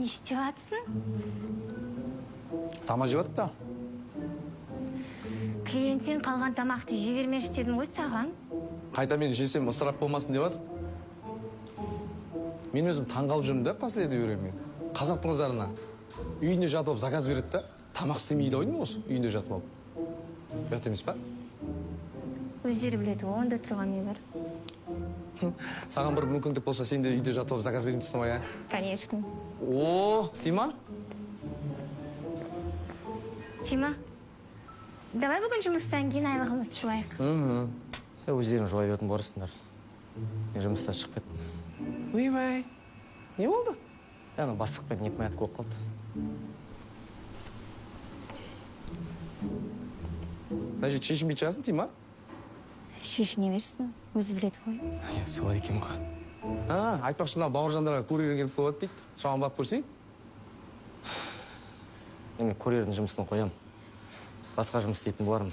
Не істеп жатсың? Тамақ жеп жатыр да. Клиенттен қалған тамақты жібермеші дедім ғой саған. Қайта мен жесем ысырап болмасын деп жатыр. Мен өзім таңғалып жүрмін да, последи беремін мен. Қазақтың қыздарына үйінде жатып алып заказ береді да, тамақ істемейді ойын осы үйінде жатып алып. Ұят емес па? Өздері біледі, онда тұрған не бар? Саған бір мүмкіндік болса, сен де үйде жатып алып заказ берейін дейсің ғой, Конечно. О, Тима? Тима, давай бүгін жұмыстан кейін айлығымызды жуайық. Өздерің жуай беретін борысыңдар. Мен жұмыстан шығып кеттім. Ойбай, не болды? Яғни бастықпен непонятка болып қалды. Значит, шешінбей жатсың, Тима? Шешіне берсін, өзі біледі ғой. Солай екен ғой. Айтпақшы, мына бауыржандарға курьер келіп қойды дейді. Соған барып көрсейін? Мен курьердің жұмысын қоям. Басқа жұмыс істейтін болармын.